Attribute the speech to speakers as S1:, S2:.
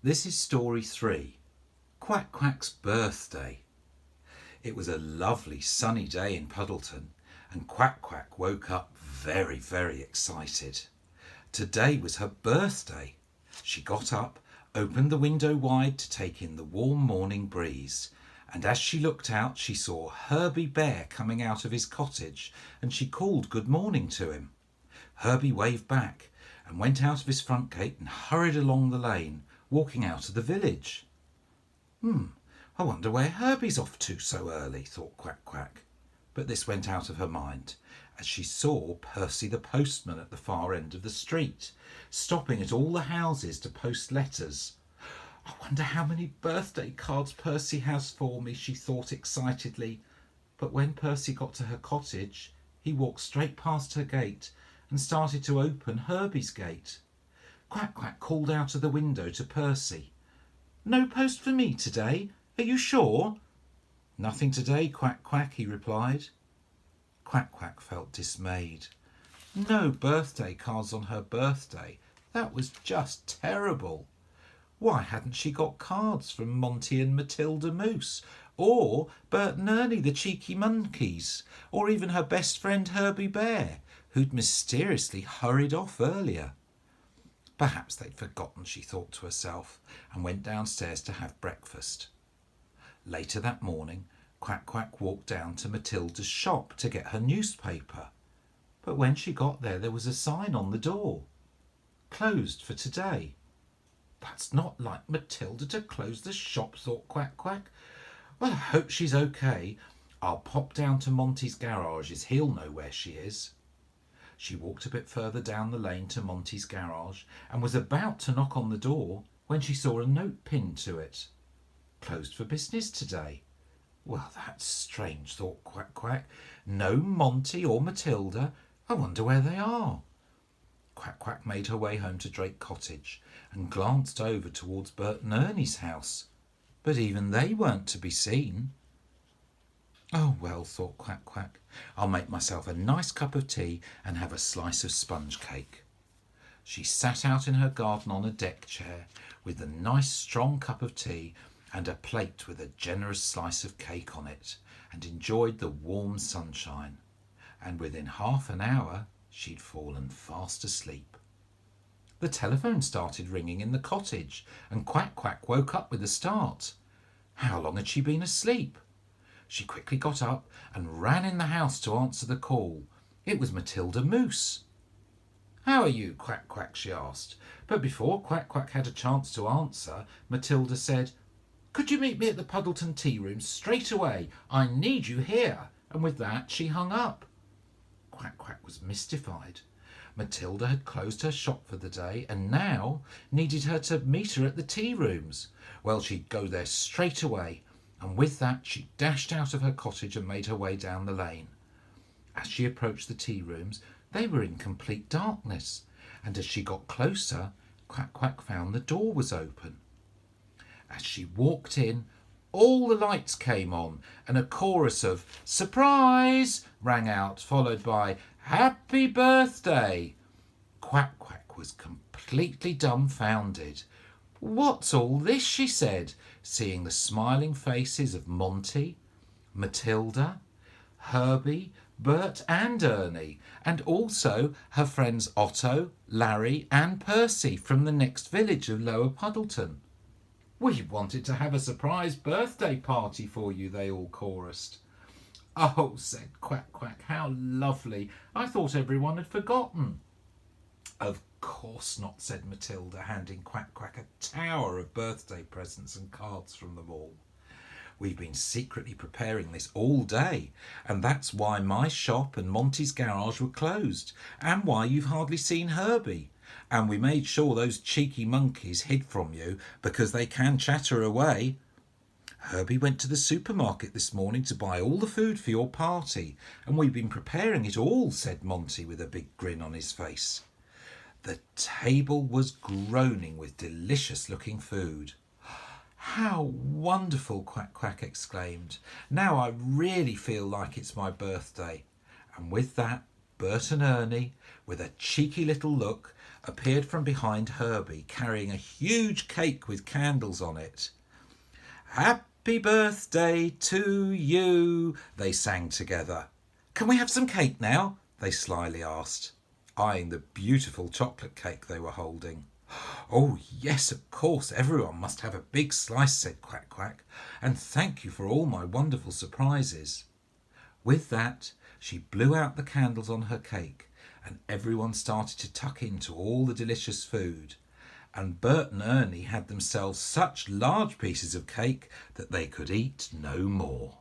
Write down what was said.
S1: This is story 3, Quack Quack's birthday. It was a lovely sunny day in Puddleton, and Quack Quack woke up very, very excited. Today was her birthday. She got up, opened the window wide to take in the warm morning breeze, and as she looked out she saw Herbie Bear coming out of his cottage, and she called good morning to him. Herbie waved back and went out of his front gate and hurried along the lane, walking out of the village. I wonder where Herbie's off to so early, thought Quack Quack. But this went out of her mind as she saw Percy the postman at the far end of the street, stopping at all the houses to post letters. I wonder how many birthday cards Percy has for me, she thought excitedly. But when Percy got to her cottage, he walked straight past her gate and started to open Herbie's gate. Quack Quack called out of the window to Percy. "No post for me today? Are you sure?" "Nothing today, Quack Quack," he replied. Quack Quack felt dismayed. No birthday cards on her birthday. That was just terrible. Why hadn't she got cards from Monty and Matilda Moose, or Bert and Ernie the cheeky monkeys, or even her best friend Herbie Bear, who'd mysteriously hurried off earlier? Perhaps they'd forgotten, she thought to herself, and went downstairs to have breakfast. Later that morning, Quack Quack walked down to Matilda's shop to get her newspaper. But when she got there was a sign on the door. "Closed for today." That's not like Matilda to close the shop, thought Quack Quack. Well, I hope she's okay. I'll pop down to Monty's garage, as he'll know where she is. She walked a bit further down the lane to Monty's garage and was about to knock on the door when she saw a note pinned to it. "Closed for business today." Well, that's strange, thought Quack Quack. No Monty or Matilda. I wonder where they are. Quack Quack made her way home to Drake Cottage and glanced over towards Bert and Ernie's house. But even they weren't to be seen. "Oh, well," thought Quack Quack, "I'll make myself a nice cup of tea and have a slice of sponge cake." She sat out in her garden on a deck chair with a nice strong cup of tea and a plate with a generous slice of cake on it, and enjoyed the warm sunshine. And within half an hour she'd fallen fast asleep. The telephone started ringing in the cottage, and Quack Quack woke up with a start. How long had she been asleep? She quickly got up and ran in the house to answer the call. It was Matilda Moose. "How are you, Quack Quack?" she asked. But before Quack Quack had a chance to answer, Matilda said, "Could you meet me at the Puddleton tea room straight away? I need you here." And with that she hung up. Quack Quack was mystified. Matilda had closed her shop for the day and now needed her to meet her at the tea rooms. Well, she'd go there straight away, and with that she dashed out of her cottage and made her way down the lane. As she approached the tea rooms, they were in complete darkness, and as she got closer, Quack Quack found the door was open. As she walked in, all the lights came on, and a chorus of "Surprise!" rang out, followed by "Happy Birthday!" Quack Quack was completely dumbfounded. "What's all this?" she said, seeing the smiling faces of Monty, Matilda, Herbie, Bert and Ernie, and also her friends Otto, Larry and Percy from the next village of Lower Puddleton. "We wanted to have a surprise birthday party for you," they all chorused. "Oh," said Quack Quack, "how lovely. I thought everyone had forgotten." "Of course not," said Matilda, handing Quack Quack a tower of birthday presents and cards from them all. "We've been secretly preparing this all day, and that's why my shop and Monty's garage were closed, and why you've hardly seen Herbie. And we made sure those cheeky monkeys hid from you because they can chatter away. Herbie went to the supermarket this morning to buy all the food for your party, and we've been preparing it all," said Monty with a big grin on his face. The table was groaning with delicious-looking food. "How wonderful!" Quack Quack exclaimed. "Now I really feel like it's my birthday." And with that Bert and Ernie, with a cheeky little look, appeared from behind Herbie, carrying a huge cake with candles on it. Happy birthday to you, they sang together. Can we have some cake now? They slyly asked, eyeing the beautiful chocolate cake they were holding. Oh, yes, of course, everyone must have a big slice, said Quack Quack, and thank you for all my wonderful surprises. With that, she blew out the candles on her cake, and everyone started to tuck into all the delicious food. And Bert and Ernie had themselves such large pieces of cake that they could eat no more.